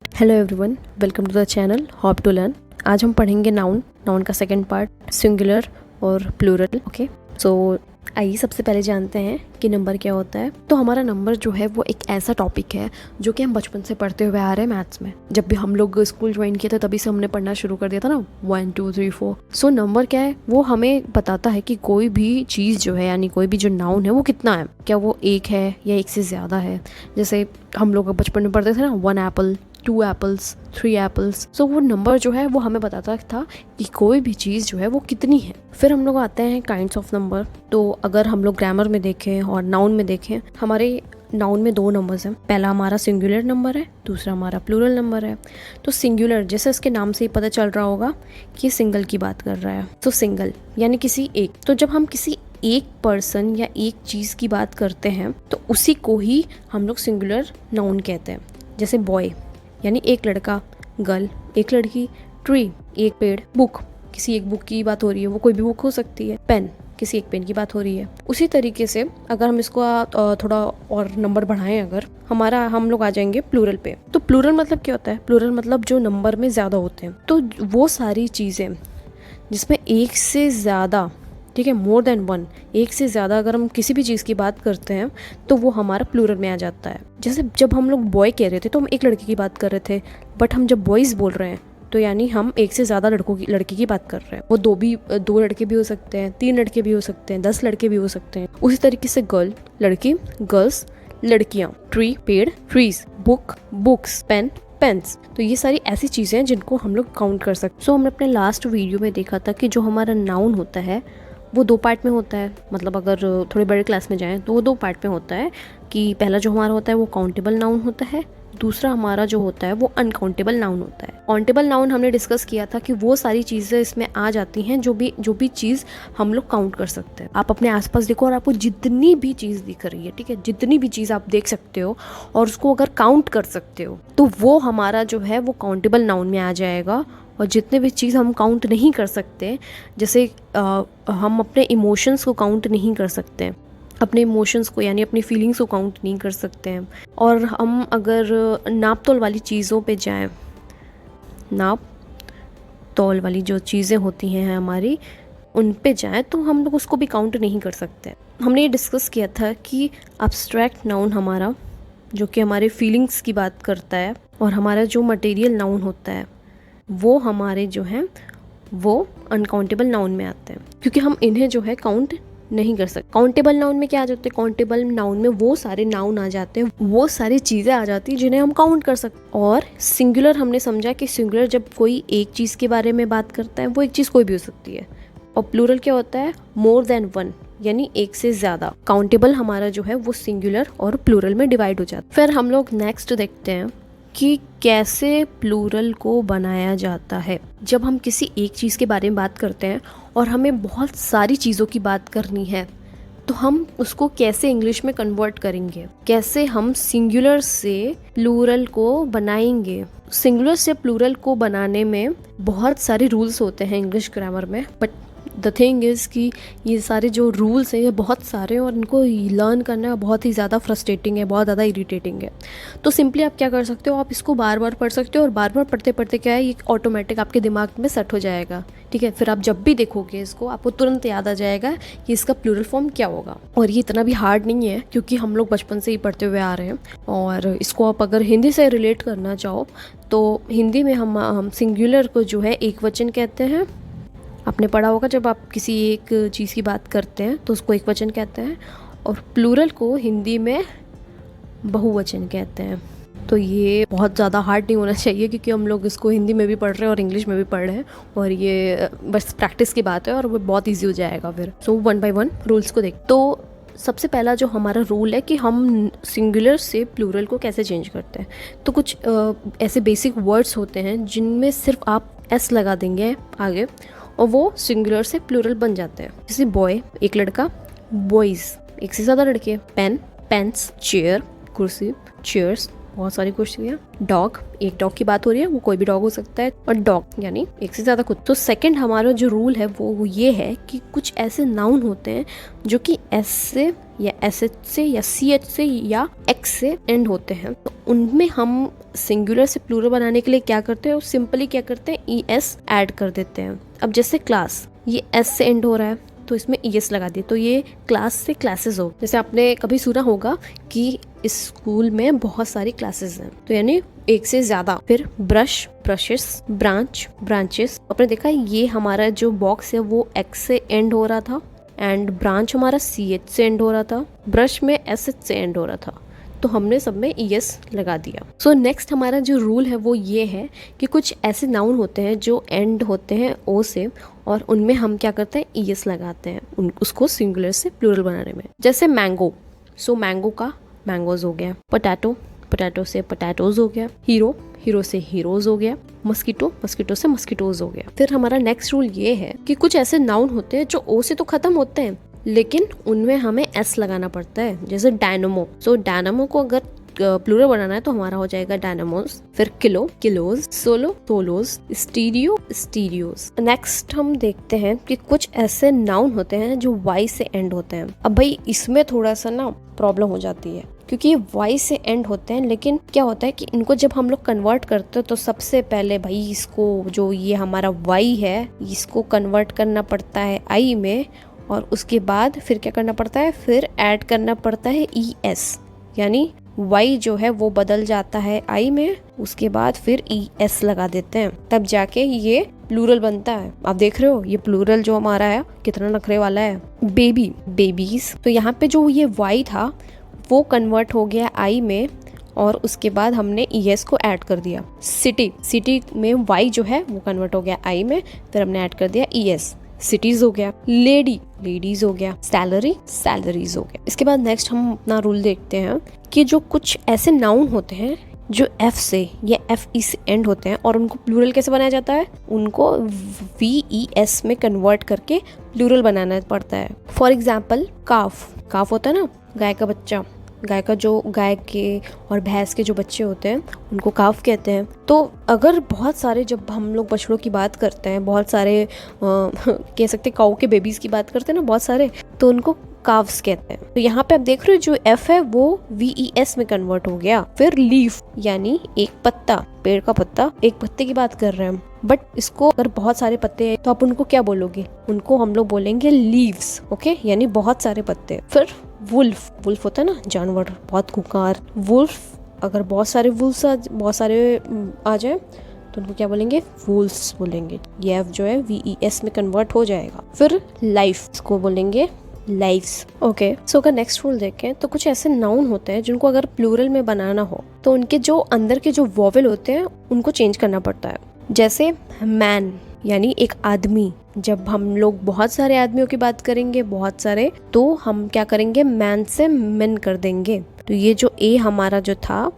Hello everyone, welcome to the channel hop to learn. आज हम पढ़ेंगे नाउन का सेकंड पार्ट, सिंगुलर और प्लूरल। ओके, सो आइए सबसे पहले जानते हैं कि नंबर क्या होता है। तो हमारा नंबर जो है वो एक ऐसा टॉपिक है जो कि हम बचपन से पढ़ते हुए आ रहे हैं मैथ्स में। जब भी हम लोग स्कूल ज्वाइन किए थे तभी से हमने पढ़ना शुरू कर दिया था ना, 1 2 3 4। सो नंबर क्या है, वो हमें बताता है कि कोई भी चीज़ जो है, यानी कोई भी जो नाउन है वो कितना है, क्या वो एक है या एक से ज़्यादा है। जैसे हम लोग बचपन में पढ़ते थे ना, 1 एप्पल, 2 एप्पल्स, 3 एप्पल्स। सो वो नंबर जो है वो हमें बताता था कि कोई भी चीज़ जो है वो कितनी है। फिर हम लोग आते हैं काइंड्स ऑफ नंबर। तो अगर हम लोग ग्रामर में देखें और नाउन में देखें, हमारे नाउन में 2 नंबर्स हैं। पहला हमारा सिंगुलर नंबर है, दूसरा हमारा प्लूरल नंबर है। तो सिंगुलर, जैसे इसके नाम से ही पता चल रहा होगा कि सिंगल की बात कर रहा है। तो सिंगल यानी किसी एक। तो जब हम किसी एक पर्सन या एक चीज़ की बात करते हैं तो उसी को ही हम लोग सिंगुलर नाउन कहते हैं। जैसे बॉय यानी एक लड़का, गर्ल एक लड़की, ट्री एक पेड़, बुक किसी एक बुक की बात हो रही है, वो कोई भी बुक हो सकती है, पेन किसी एक पेन की बात हो रही है। उसी तरीके से अगर हम इसको थोड़ा और नंबर बढ़ाएं, अगर हम लोग आ जाएंगे प्लूरल पे। तो प्लूरल मतलब क्या होता है? प्लूरल मतलब जो नंबर में ज़्यादा होते हैं। तो वो सारी चीज़ें जिसमें एक से ज़्यादा, ठीक है, मोर देन वन, एक से ज़्यादा अगर हम किसी भी चीज़ की बात करते हैं तो वो हमारा प्लूरल में आ जाता है। जैसे जब हम लोग बॉय कह रहे थे तो हम एक लड़के की बात कर रहे थे, बट हम जब बॉयज़ बोल रहे हैं तो यानी हम एक से ज़्यादा लड़की की बात कर रहे हैं। वो दो लड़के भी हो सकते हैं, 3 लड़के भी हो सकते हैं, 10 लड़के भी हो सकते हैं। उसी तरीके से गर्ल लड़की, गर्ल्स लड़कियाँ, ट्री पेड़, trees, book books, pen pens. तो ये सारी ऐसी चीज़ें हैं जिनको हम लोग काउंट कर सकते हैं। सो हमने अपने लास्ट वीडियो में देखा था कि जो हमारा नाउन होता है वो 2 पार्ट में होता है। मतलब अगर थोड़े बड़े क्लास में जाएं तो वो 2 पार्ट में होता है कि पहला जो हमारा होता है वो काउंटेबल नाउन होता है, दूसरा हमारा जो होता है वो अनकाउंटेबल नाउन होता है। काउंटेबल नाउन हमने डिस्कस किया था कि वो सारी चीज़ें इसमें आ जाती हैं जो भी चीज़ हम लोग काउंट कर सकते हैं। आप अपने आसपास देखो और आपको जितनी भी चीज़ दिख रही है, ठीक है, जितनी भी चीज़ आप देख सकते हो और उसको अगर काउंट कर सकते हो तो वो हमारा जो है वो काउंटेबल नाउन में आ जाएगा। और जितने भी चीज़ हम काउंट नहीं कर सकते, जैसे हम अपने इमोशंस को काउंट नहीं कर सकते, अपने इमोशंस को यानी अपनी फीलिंग्स को काउंट नहीं कर सकते हैं। और हम अगर नाप तोल वाली चीज़ों पे जाएं, नाप तोल वाली जो चीज़ें होती हैं हमारी, उन पे जाएं तो हम लोग उसको भी काउंट नहीं कर सकते। हमने ये डिस्कस किया था कि एब्स्ट्रैक्ट नाउन हमारा जो कि हमारे फीलिंग्स की बात करता है, और हमारा जो मटेरियल नाउन होता है वो हमारे जो हैं वो अनकाउंटेबल नाउन में आते हैं, क्योंकि हम इन्हें जो है काउंट नहीं कर सकते। काउंटेबल नाउन में क्या आ जाते हैं? काउंटेबल नाउन में वो सारे नाउन आ जाते हैं, वो सारी चीज़ें आ जाती हैं जिन्हें हम काउंट कर सकते। और सिंगुलर हमने समझा कि सिंगुलर जब कोई एक चीज़ के बारे में बात करता है, वो एक चीज़ कोई भी हो सकती है। और प्लूरल क्या होता है? मोर देन वन, यानी एक से ज़्यादा। काउंटेबल हमारा जो है वो सिंगुलर और प्लूरल में डिवाइड हो जाता है। फिर हम लोग नेक्स्ट देखते हैं कि कैसे प्लूरल को बनाया जाता है। जब हम किसी एक चीज़ के बारे में बात करते हैं और हमें बहुत सारी चीज़ों की बात करनी है तो हम उसको कैसे इंग्लिश में कन्वर्ट करेंगे, कैसे हम सिंगुलर से प्लूरल को बनाएंगे। सिंगुलर से प्लूरल को बनाने में बहुत सारे रूल्स होते हैं इंग्लिश ग्रामर में, बट द थिंग इज़ कि ये सारे जो रूल्स हैं ये बहुत सारे हैं और इनको लर्न करना बहुत ही ज़्यादा फ्रस्ट्रेटिंग है, बहुत ज़्यादा इरिटेटिंग है। तो सिंपली आप क्या कर सकते हो, आप इसको बार बार पढ़ सकते हो और बार बार पढ़ते पढ़ते क्या है, ये ऑटोमेटिक आपके दिमाग में सेट हो जाएगा, ठीक है। फिर आप जब भी देखोगे इसको आपको तुरंत याद आ जाएगा कि इसका प्लूरल फॉर्म क्या होगा। और ये इतना भी हार्ड नहीं है क्योंकि हम लोग बचपन से ही पढ़ते हुए आ रहे हैं। और इसको आप अगर हिंदी से रिलेट करना चाहो तो हिंदी में हम सिंगुलर को जो है एक वचन कहते हैं। आपने पढ़ा होगा जब आप किसी एक चीज़ की बात करते हैं तो उसको एक वचन कहते हैं, और प्लूरल को हिंदी में बहुवचन कहते हैं। तो ये बहुत ज़्यादा हार्ड नहीं होना चाहिए क्योंकि हम लोग इसको हिंदी में भी पढ़ रहे हैं और इंग्लिश में भी पढ़ रहे हैं, और ये बस प्रैक्टिस की बात है और वो बहुत ईजी हो जाएगा फिर। सो 1 बाय 1 रूल्स को देख। तो सबसे पहला जो हमारा रूल है कि हम सिंगुलर से प्लूरल को कैसे चेंज करते हैं। तो कुछ ऐसे बेसिक वर्ड्स होते हैं जिनमें सिर्फ आप एस लगा देंगे आगे और वो सिंगुलर से प्लूरल बन जाते हैं। जैसे बॉय एक लड़का, बॉयज़ एक से ज़्यादा लड़के, पेन पेन्स, चेयर कुर्सी, चेयर्स बहुत सारी कुर्सियाँ, डॉग एक डॉग की बात हो रही है, वो कोई भी डॉग हो सकता है, और डॉग यानी एक से ज़्यादा कुत्ते। तो सेकंड हमारा जो रूल है वो ये है कि कुछ ऐसे नाउन होते हैं जो कि एस से या SH से या CH से या X से एंड होते हैं, तो उनमें हम सिंगुलर से प्लूरल बनाने के लिए क्या करते हैं, सिंपली क्या करते हैं, ES ऐड कर देते हैं। अब जैसे क्लास, ये S से एंड हो रहा है तो इसमें ES लगा दिए, तो ये क्लास से क्लासेस हो। जैसे आपने कभी सुना होगा कि इस स्कूल में बहुत सारी क्लासेस हैं, तो यानी एक से ज्यादा। फिर ब्रश, ब्रशेस, ब्रांच, ब्रांचेस। आपने देखा ये हमारा जो बॉक्स है वो X से एंड हो रहा था एंड ब्रांच हमारा CH से एंड हो रहा था, ब्रश में SH से एंड हो रहा था, तो हमने सब में ES लगा दिया। सो नेक्स्ट हमारा जो रूल है वो ये है कि कुछ ऐसे नाउन होते हैं जो एंड होते हैं O से, और उनमें हम क्या करते हैं, ES लगाते हैं उसको सिंगुलर से प्लूरल बनाने में। जैसे मैंगो, सो मैंगो का मैंगोज हो गया। पोटैटो, पोटैटो से पोटैटोज हो गया। हीरो, हीरो से हीरोज हो गया। मस्कीटो, मस्कीटो से मस्कीटोज हो गया। फिर हमारा नेक्स्ट रूल ये है कि कुछ ऐसे नाउन होते हैं जो O से तो खत्म होते हैं लेकिन उनमें हमें S लगाना पड़ता है। जैसे डायनमो, सो डायनमो को अगर प्लूरल बनाना है तो हमारा हो जाएगा डायनामोस। फिर kilo, kilos, solo, swallows, stereo, stereos. Next हम देखते हैं कि कुछ ऐसे नाउन होते हैं जो Y से एंड होते हैं। अब भाई इसमें थोड़ा सा ना प्रॉब्लम हो जाती है क्योंकि ये Y से एंड होते हैं, लेकिन क्या होता है कि इनको जब हम लोग कन्वर्ट करते हैं तो सबसे पहले भाई इसको, जो ये हमारा Y है, इसको कन्वर्ट करना पड़ता है I में, और उसके बाद फिर क्या करना पड़ता है, फिर ऐड करना पड़ता है ES, यानी Y जो है वो बदल जाता है I में, उसके बाद फिर ES लगा देते हैं, तब जाके ये प्लूरल बनता है। आप देख रहे हो ये प्लूरल जो हमारा है कितना नखरे वाला है। बेबी, बेबीज, तो यहाँ पे जो ये Y था वो कन्वर्ट हो गया I में, और उसके बाद हमने ES को ऐड कर दिया। सिटी, सिटी में Y जो है वो कन्वर्ट हो गया I में, फिर हमने ऐड कर दिया ES, सिटीज हो गया। लेडी, लेडीज हो गया। सैलरी, सैलरीज हो गया। इसके बाद नेक्स्ट हम अपना रूल देखते हैं कि जो कुछ ऐसे नाउन होते हैं जो F से या FE से एंड होते हैं और उनको प्लूरल कैसे बनाया जाता है, उनको VES में कन्वर्ट करके प्लूरल बनाना पड़ता है। फॉर एग्जाम्पल काफ, काफ होता है ना गाय का बच्चा, गाय का जो, गाय के और भैंस के जो बच्चे होते हैं उनको काफ कहते हैं। तो अगर बहुत सारे, जब हम लोग बछड़ों की बात करते हैं, बहुत सारे कह सकते काऊ के बेबीज की बात करते हैं ना बहुत सारे, तो उनको काव्स कहते हैं। तो यहाँ पे आप देख रहे हो जो F है वो VES में कन्वर्ट हो गया। फिर लीफ यानी एक पत्ता, पेड़ का पत्ता, एक पत्ते की बात कर रहे हैं, बट इसको अगर बहुत सारे पत्ते हैं तो आप उनको क्या बोलोगे, उनको हम लोग बोलेंगे लीव्स, ओके, यानी बहुत सारे पत्ते। फिर वुल्फ, वुल्फ होता है ना जानवर, बहुत खुंखार। वुल्फ, अगर बहुत सारे वुल्फ्स बहुत सारे आ जाए तो उनको क्या बोलेंगे, वुल्फ्स बोलेंगे। ये F जो है VES में कन्वर्ट हो जाएगा। फिर लाइफ, इसको बोलेंगे लाइव्स, ओके। सो अगर नेक्स्ट रूल देखें तो कुछ ऐसे नाउन होते हैं जिनको अगर प्लूरल में बनाना हो तो उनके जो अंदर के जो वोवेल होते हैं उनको चेंज करना पड़ता है। जैसे मैन यानी एक आदमी, जब हम लोग बहुत सारे आदमियों की बात करेंगे, बहुत सारे, तो हम क्या करेंगे, मैन से मेन कर देंगे। तो ये जो A हमारा जो था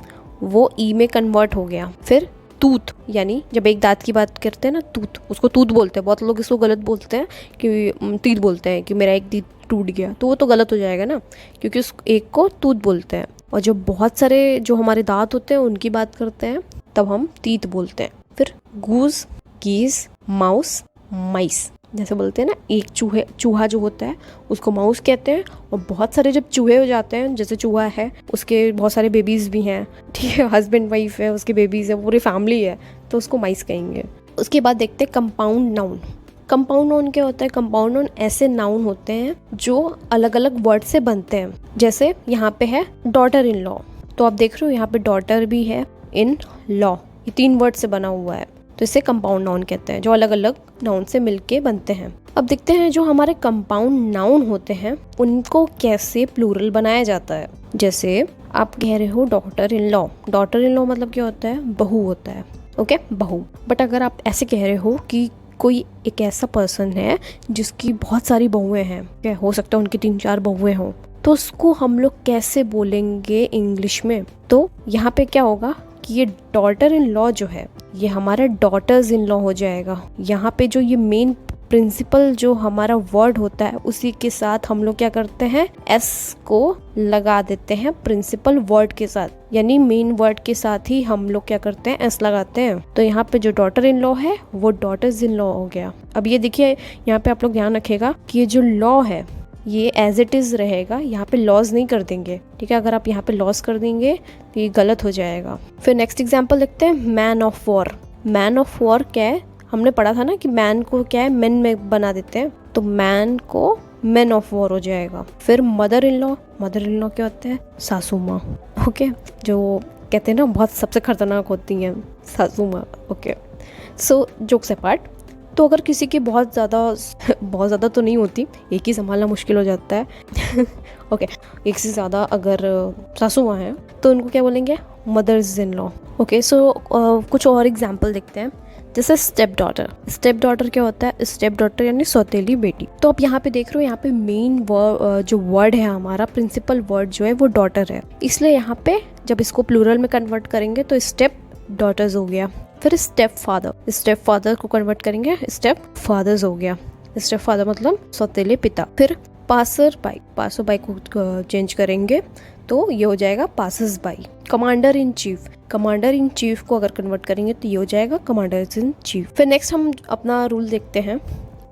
वो E में कन्वर्ट हो गया। फिर टूथ, यानी जब एक दांत की बात करते हैं ना, टूथ, उसको टूथ बोलते हैं। बहुत लोग इसको गलत बोलते हैं कि टीथ बोलते हैं, कि मेरा एक टीथ टूट गया, तो वो तो गलत हो जाएगा ना, क्योंकि उस एक को टूथ बोलते हैं। और जब बहुत सारे जो हमारे दांत होते हैं उनकी बात करते हैं तब हम टीथ बोलते हैं। फिर गूज, गीज, माउस, माइस, जैसे बोलते हैं ना एक चूहा जो होता है उसको माउस कहते हैं, और बहुत सारे जब चूहे हो जाते हैं, जैसे चूहा है उसके बहुत सारे बेबीज भी हैं, ठीक है, हस्बैंड वाइफ है, उसके बेबीज है, पूरी फैमिली है, तो उसको माइस कहेंगे। उसके बाद देखते हैं कंपाउंड नाउन। कंपाउंड नाउन क्या होता है, कंपाउंड नाउन ऐसे नाउन होते हैं जो अलग अलग वर्ड से बनते हैं। जैसे यहाँ पे है डॉटर इन लॉ, तो आप देख रहे हो यहाँ पे डॉटर भी है, इन लॉ, ये 3 वर्ड से बना हुआ है, तो इसे कंपाउंड नाउन कहते हैं, जो अलग अलग नाउन से मिलके बनते हैं। अब देखते हैं जो हमारे कंपाउंड नाउन होते हैं उनको कैसे प्लूरल बनाया जाता है। जैसे आप कह रहे हो daughter in law, daughter in law मतलब क्या होता है, बहू होता है, ओके, बहू। बट अगर आप ऐसे कह रहे हो कि कोई एक ऐसा पर्सन है जिसकी बहुत सारी बहुएं हैं, क्या हो सकता है उनकी 3-4 बहुएं हों, तो उसको हम लोग कैसे बोलेंगे इंग्लिश में। तो यहाँ पे क्या होगा कि ये डॉटर इन लॉ जो है ये हमारा डॉटर्स इन लॉ हो जाएगा। यहाँ पे जो ये मेन प्रिंसिपल जो हमारा वर्ड होता है उसी के साथ हम लोग क्या करते हैं, S को लगा देते हैं प्रिंसिपल वर्ड के साथ, यानी मेन वर्ड के साथ ही हम लोग क्या करते हैं, S लगाते हैं। तो यहाँ पे जो डॉटर इन लॉ है वो डॉटर्स इन लॉ हो गया। अब ये देखिए यहाँ पे आप लोग ध्यान रखेगा कि ये जो लॉ है ये एज इट इज़ रहेगा, यहाँ पे लॉस नहीं कर देंगे, ठीक है। अगर आप यहाँ पे लॉस कर देंगे तो ये गलत हो जाएगा। फिर नेक्स्ट एग्जाम्पल देखते हैं, man of war. Man of war क्या है, हमने पढ़ा था ना कि मैन को क्या है, मेन में बना देते हैं, तो मैन को मैन ऑफ वॉर हो जाएगा। फिर mother in law, mother in law क्या होता है, सासू माँ, ओके, जो कहते हैं ना बहुत सबसे खतरनाक होती हैं सासू माँ, ओके। सो जोक्स अपार्ट, तो अगर किसी की बहुत ज़्यादा तो नहीं होती, एक ही संभालना मुश्किल हो जाता है ओके, एक से ज़्यादा अगर सासू माँ हैं तो उनको क्या बोलेंगे, मदर्स इन लॉ, ओके। सो कुछ और एग्जाम्पल देखते हैं, जैसे स्टेप डॉटर। स्टेप डॉटर क्या होता है, स्टेप डॉटर यानी सौतेली बेटी। तो आप यहाँ पे देख रहे हो, यहाँ पे मेन जो वर्ड है हमारा, प्रिंसिपल वर्ड जो है वो डॉटर है, इसलिए यहाँ पे जब इसको प्लूरल में कन्वर्ट करेंगे तो स्टेप डॉटर्स हो गया। फिर स्टेप फादर, स्टेप फादर को कन्वर्ट करेंगे स्टेप फादर्स हो गया। स्टेप फादर मतलब सौतेले पिता। फिर पासर बाई, पासर बाई को चेंज करेंगे तो ये हो जाएगा passers by. Commander in chief, commander in chief को अगर कन्वर्ट करेंगे तो ये हो जाएगा कमांडर इन चीफ। फिर नेक्स्ट हम अपना रूल देखते हैं।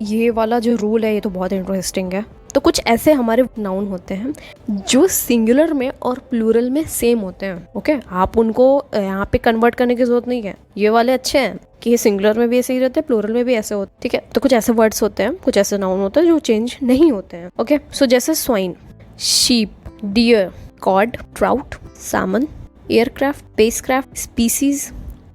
ये वाला जो रूल है ये तो बहुत इंटरेस्टिंग है। तो कुछ ऐसे हमारे नाउन होते हैं जो सिंगुलर में और प्लूरल में सेम होते हैं, ओके। आप उनको यहाँ पे कन्वर्ट करने की जरूरत नहीं है, ये वाले अच्छे हैं कि ये सिंगुलर में भी ऐसे ही रहते हैं, प्लूरल में भी ऐसे होते हैं, ठीक है। तो कुछ ऐसे वर्ड्स होते हैं, कुछ ऐसे नाउन होते हैं जो चेंज नहीं होते हैं, ओके। सो जैसे swine, sheep, deer, cod, trout, salmon, aircraft, spacecraft, species,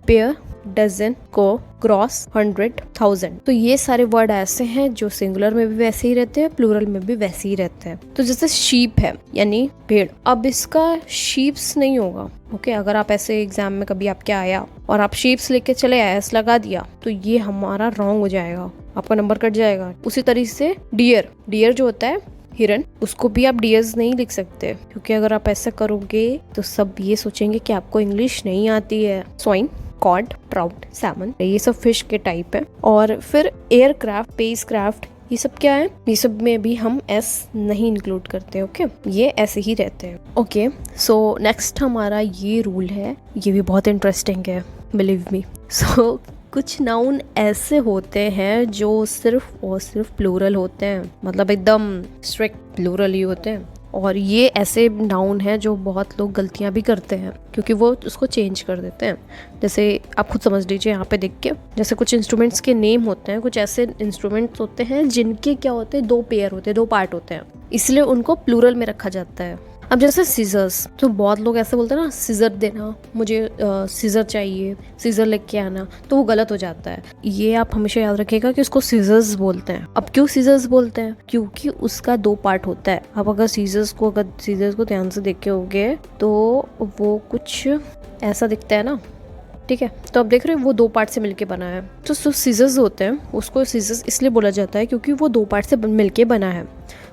pair, dozen, को, क्रॉस, 100, 1000। तो ये सारे वर्ड ऐसे हैं जो सिंगुलर में भी वैसे ही रहते हैं, प्लूरल में भी वैसे ही रहते हैं। तो जैसे शीप है यानी भेड़, अब इसका शीप्स नहीं होगा, ओके। अगर आप ऐसे एग्जाम में कभी आपके आया और आप शीप्स लेके चले आए, एस लगा दिया, तो ये हमारा रॉन्ग हो जाएगा, आपका नंबर कट जाएगा। उसी तरीके से डियर, डियर जो होता है हिरन, उसको भी आप डियर्स नहीं लिख सकते, क्योंकि अगर आप ऐसा करोगे तो सब ये सोचेंगे कि आपको इंग्लिश नहीं आती है। स्वाइन, कॉड, ट्राउट, सैमन, ये सब फिश के टाइप है। और फिर एयरक्राफ्ट, स्पेसक्राफ्ट, ये सब क्या है, ये सब में भी हम एस नहीं इंक्लूड करते, ओके। ये ऐसे ही रहते हैं, ओके। सो नेक्स्ट हमारा ये रूल है, ये भी बहुत इंटरेस्टिंग है, बिलीव मी। सो कुछ नाउन ऐसे होते हैं जो सिर्फ और सिर्फ प्लूरल होते हैं, मतलब एकदम स्ट्रिक्ट प्लूरल ही होते हैं। और ये ऐसे नाउन हैं जो बहुत लोग गलतियां भी करते हैं, क्योंकि वो उसको चेंज कर देते हैं। जैसे आप खुद समझ लीजिए यहाँ पे देख के, जैसे कुछ इंस्ट्रूमेंट्स के नेम होते हैं, कुछ ऐसे इंस्ट्रूमेंट्स होते हैं जिनके क्या होते हैं, दो पेयर होते हैं, दो पार्ट होते हैं, इसलिए उनको प्लूरल में रखा जाता है। अब जैसे सीजर्स, तो बहुत लोग ऐसे बोलते हैं ना, सीजर देना, मुझे सीजर चाहिए, सीजर लेके आना, तो वो गलत हो जाता है। ये आप हमेशा याद रखिएगा कि उसको सीजर्स बोलते हैं। अब क्यों सीजर्स बोलते हैं, क्योंकि उसका दो पार्ट होता है। अब अगर सीजर्स को ध्यान से देखे होगे तो वो कुछ ऐसा दिखता है ना, ठीक है। तो अब देख रहे हैं वो दो पार्ट से मिलके बना है। तो जो सीजर्स होते हैं उसको सीजर्स इसलिए बोला जाता है क्योंकि वो दो पार्ट से मिलके बना है।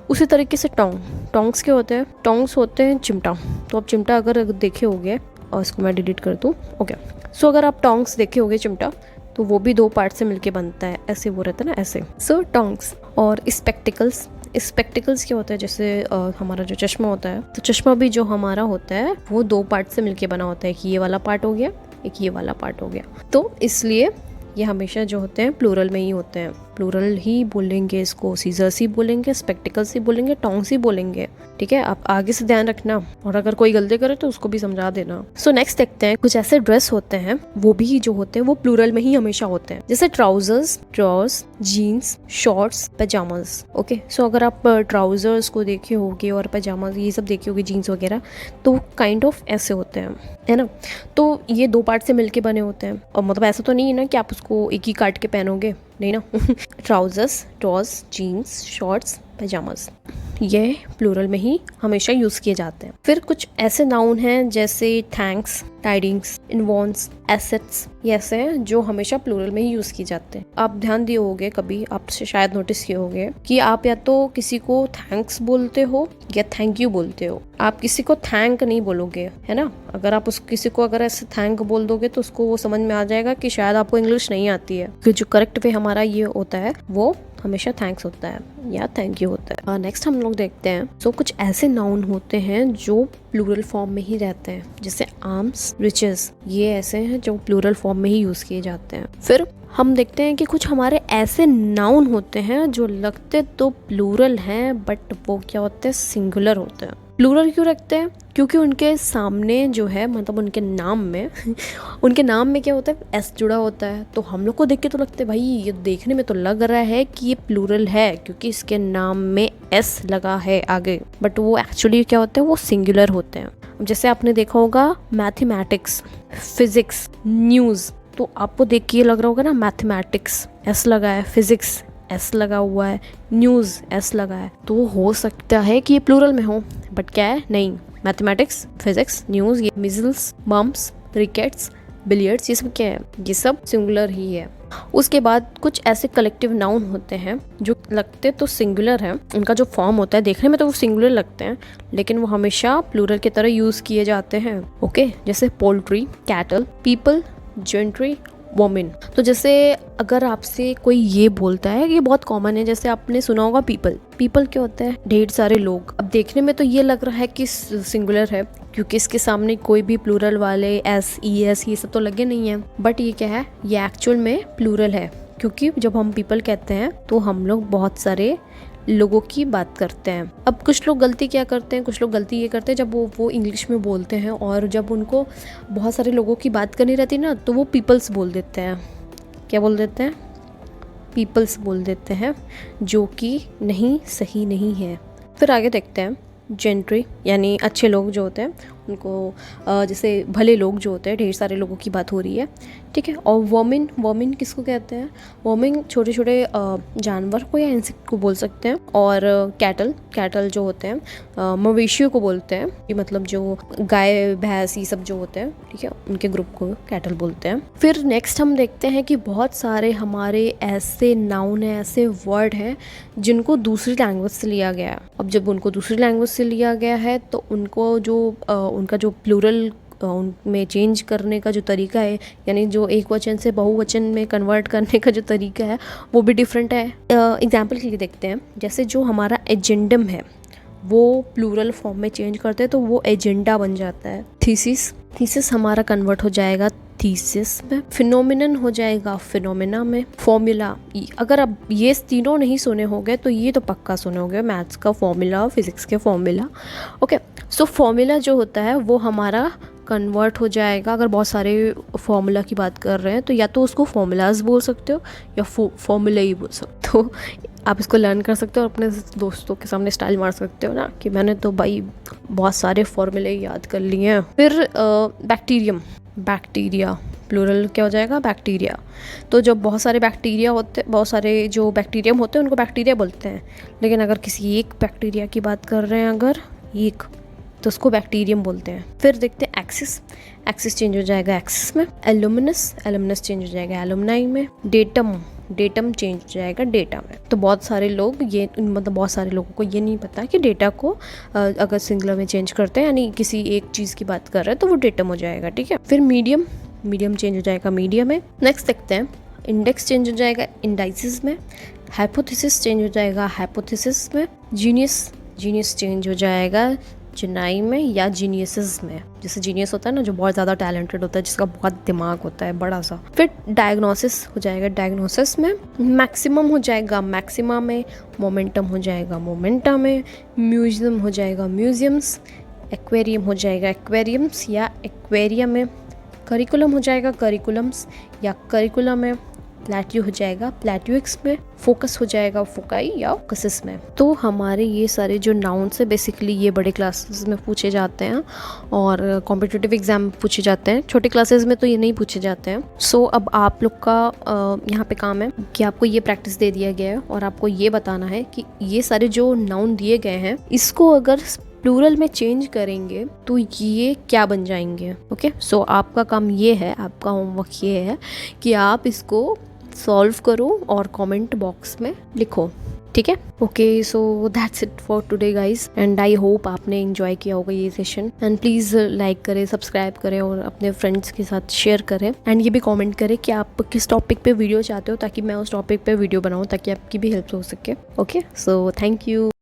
उसी तरीके से टोंग्स क्या होते हैं, टोंग्स होते हैं चिमटा। तो अब चिमटा अगर देखे होगे, और इसको मैं डिलीट कर दूँ, ओके। सो अगर आप टोंग्स देखे होगे चिमटा, तो वो भी दो पार्ट से मिलके बनता है, ऐसे वो रहता है ना, ऐसे। सो टोंग्स। और स्पेक्टिकल्स, स्पेक्टिकल्स क्या होता है, जैसे हमारा जो चश्मा होता है, तो चश्मा भी जो हमारा होता है वो दो पार्ट से मिलके बना होता है, कि ये वाला पार्ट हो गया, एक ये वाला पार्ट हो गया। तो इसलिए ये हमेशा जो होते हैं प्लूरल में ही होते हैं, प्लूरल ही बोलेंगे इसको, सीजर्स ही बोलेंगे, स्पेक्टिकल्स ही बोलेंगे, टोंग्स ही बोलेंगे, ठीक है। आप आगे से ध्यान रखना, और अगर कोई गलती करे तो उसको भी समझा देना। सो नेक्स्ट देखते हैं, कुछ ऐसे ड्रेस होते हैं वो भी जो होते हैं वो प्लूरल में ही हमेशा होते हैं, जैसे trousers, drawers, jeans, shorts, pyjamas, okay. So अगर आप ट्राउजर्स को देखे होगे और पैजामास ये सब देखे होगे, जीन्स वगैरह, तो काइंड ऑफ ऐसे होते हैं, है ना। तो ये दो पार्ट से मिलके बने होते हैं, और मतलब ऐसा तो नहीं है ना कि आप उसको एक ही काट के पहनोगे, नहीं ना ट्राउजर्स, ड्रॉर्स, जीन्स, शॉर्ट्स, पैजामास, ये प्लूरल में ही हमेशा यूज़ किए जाते हैं। फिर कुछ ऐसे नाउन हैं जैसे थैंक्स, टाइडिंग्स, इनवॉन्स, एसेट्स, ये ऐसे हैं जो हमेशा प्लूरल में ही यूज़ किए जाते हैं। आप ध्यान दिए होगे, कभी आप शायद नोटिस किए होगे कि आप या तो किसी को थैंक्स बोलते हो या थैंक यू बोलते हो, आप किसी को थैंक नहीं बोलोगे, है ना। अगर आप किसी को अगर ऐसे थैंक बोल दोगे तो उसको वो समझ में आ जाएगा कि शायद आपको इंग्लिश नहीं आती है, क्योंकि जो करेक्ट वे हमारा ये होता है वो हमेशा थैंक्स होता है या थैंक यू होता है। नेक्स्ट हम लोग लोग देखते हैं तो कुछ ऐसे नाउन होते हैं जो प्लूरल फॉर्म में ही रहते हैं, जैसे आर्म्स, रिचेस, ये ऐसे हैं जो प्लूरल फॉर्म में ही यूज किए जाते हैं। फिर हम देखते हैं कि कुछ हमारे ऐसे नाउन होते हैं जो लगते तो प्लूरल हैं बट वो क्या होते हैं, सिंगुलर होते हैं। प्लूरल क्यों रखते हैं? क्योंकि उनके सामने जो है, मतलब उनके नाम में उनके नाम में क्या होता है, एस जुड़ा होता है। तो हम लोग को देख के तो लगता है भाई ये देखने में तो लग रहा है कि ये प्लूरल है क्योंकि इसके नाम में एस लगा है आगे, बट वो एक्चुअली क्या होते हैं, वो सिंगुलर होते हैं। जैसे आपने देखा होगा मैथमेटिक्स, फिजिक्स, न्यूज़, तो आपको देख के ये लग रहा होगा ना, मैथमेटिक्स एस लगा है, फिजिक्स एस लगा हुआ है, न्यूज़ एस लगा है, तो हो सकता है कि ये प्लूरल में हो, बट क्या है, नहीं। मैथमेटिक्स, फिजिक्स, न्यूज़, ये मिजल्स, मम्स, रिकेट्स, बिलियर्ड्स, ये सब क्या है, ये सब सिंगुलर ही है। उसके बाद कुछ ऐसे कलेक्टिव नाउन होते हैं जो लगते तो सिंगुलर हैं, उनका जो फॉर्म होता है देखने में तो वो सिंगुलर लगते हैं लेकिन वो हमेशा प्लूरल की तरह यूज़ किए जाते हैं। ओके, जैसे poultry, cattle, people, gentry, women. तो जैसे अगर आपसे कोई ये बोलता है, ये बहुत कॉमन है, जैसे आपने सुना होगा पीपल। पीपल क्या होता है, ढेर सारे लोग। अब देखने में तो ये लग रहा है कि सिंगुलर है क्योंकि इसके सामने कोई भी प्लूरल वाले एस, ई, एस ये सब तो लगे नहीं है, बट ये क्या है, ये एक्चुअल में प्लूरल है क्योंकि जब हम पीपल कहते हैं तो हम लोग बहुत सारे लोगों की बात करते हैं। अब कुछ लोग गलती क्या करते हैं, कुछ लोग गलती ये करते हैं जब वो इंग्लिश में बोलते हैं और जब उनको बहुत सारे लोगों की बात करनी रहती है ना, तो वो पीपल्स बोल देते हैं। क्या बोल देते हैं? पीपल्स बोल देते हैं, जो कि नहीं, सही नहीं है। फिर आगे देखते हैं, जेंट्री यानी अच्छे लोग जो होते हैं उनको, जैसे भले लोग जो होते हैं, ढेर सारे लोगों की बात हो रही है, ठीक है। और वोमेन, वोमेन किसको कहते हैं? वोमेन छोटे छोटे जानवर को या इंसेक्ट को बोल सकते हैं। और कैटल, कैटल जो होते हैं मवेशियों को बोलते हैं, ये मतलब जो गाय भैंस ये सब जो होते हैं, ठीक है, उनके ग्रुप को कैटल बोलते हैं। फिर नेक्स्ट हम देखते हैं कि बहुत सारे हमारे ऐसे नाउन है, ऐसे वर्ड हैं जिनको दूसरी लैंग्वेज से लिया गया है। अब जब उनको दूसरी लैंग्वेज से लिया गया है तो उनको जो उनका जो प्लूरल उनमें चेंज करने का जो तरीका है, यानी जो एक वचन से बहुवचन में कन्वर्ट करने का जो तरीका है वो भी डिफरेंट है। एग्जाम्पल के लिए देखते हैं, जैसे जो हमारा एजेंडम है वो प्लूरल फॉर्म में चेंज करते हैं तो वो एजेंडा बन जाता है। थीसिस, थीसिस हमारा कन्वर्ट हो जाएगा थीसिस में। फिनोमिनन हो जाएगा फिनोमिना में। फॉर्मूला, अगर अब ये तीनों नहीं सुने होंगे तो ये तो पक्का सुने होंगे, मैथ्स का फॉर्मूला, फिजिक्स के फॉर्मूला। ओके, सो फॉर्मूला जो होता है वो हमारा कन्वर्ट हो जाएगा। अगर बहुत सारे फॉर्मूला की बात कर रहे हैं तो या तो उसको फॉर्मूलाज बोल सकते हो या फॉर्मूला ही बोल सकते हो। आप इसको लर्न कर सकते हो और अपने दोस्तों के सामने स्टाइल मार सकते हो ना कि मैंने तो भाई बहुत सारे फॉर्मूले याद कर लिए हैं। फिर बैक्टीरियम, बैक्टीरिया प्लूरल क्या हो जाएगा, बैक्टीरिया। तो जब बहुत सारे बैक्टीरिया होते, बहुत सारे जो बैक्टीरियम होते हैं उनको बैक्टीरिया बोलते हैं, लेकिन अगर किसी एक बैक्टीरिया की बात कर रहे हैं अगर एक, तो उसको बैक्टीरियम बोलते हैं। फिर देखते हैं एक्सिस, एक्सिस चेंज हो जाएगा एक्सिस में। एलुमिनस, एलुमिनस चेंज हो जाएगा एलुमनाई में। डेटम, डेटम चेंज हो जाएगा डेटा में। तो बहुत सारे लोग ये, मतलब बहुत सारे लोगों को ये नहीं पता कि डेटा को अगर सिंगुलर में चेंज करते हैं यानी किसी एक चीज़ की बात कर रहे हैं तो वो डेटम हो जाएगा, ठीक है। फिर मीडियम, मीडियम चेंज हो जाएगा मीडिया में। नेक्स्ट देखते हैं, इंडेक्स चेंज हो जाएगा इंडाइसिस में। हाइपोथेसिस चेंज हो जाएगा हाइपोथेसिस में। जीनियस, जीनियस चेंज हो जाएगा जिनाई में या जीनियसिस में। जैसे जीनियस होता है ना जो बहुत ज़्यादा टैलेंटेड होता है, जिसका बहुत दिमाग होता है बड़ा सा। फिर डायग्नोसिस हो जाएगा डायग्नोसिस में। मैक्सिमम हो जाएगा मैक्सिमा में। मोमेंटम हो जाएगा मोमेंटा में। म्यूजियम हो जाएगा म्यूजियम्स। एक्वेरियम हो जाएगा एक्वेरियम्स या एक्वेरियम में। करिकुलम हो जाएगा करिकुलम्स या करिकुलम में। प्लेट्यू हो जाएगा प्लेट्यूक्स में। फोकस हो जाएगा फोकाई या फोकसिस में। तो हमारे ये सारे जो नाउन्स है बेसिकली ये बड़े क्लासेस में पूछे जाते हैं और कॉम्पिटिटिव एग्जाम में पूछे जाते हैं। छोटे क्लासेस में तो ये नहीं पूछे जाते हैं। सो अब आप लोग का यहाँ पे काम है कि आपको ये प्रैक्टिस दे दिया गया है और आपको ये बताना है कि ये सारे जो नाउन दिए गए हैं इसको अगर प्लूरल में चेंज करेंगे तो ये क्या बन जाएंगे। ओके, सो आपका काम ये है, आपका होमवर्क ये है कि आप इसको सॉल्व करो और कमेंट बॉक्स में लिखो, ठीक है। Okay, so that's it for today guys and I hope आपने एंजॉय किया होगा ये सेशन। एंड प्लीज़ लाइक करें, सब्सक्राइब करें और अपने फ्रेंड्स के साथ शेयर करें। एंड ये भी कमेंट करें कि आप किस टॉपिक पे वीडियो चाहते हो ताकि मैं उस टॉपिक पे वीडियो बनाऊँ ताकि आपकी भी हेल्प हो सके। Okay, so thank you.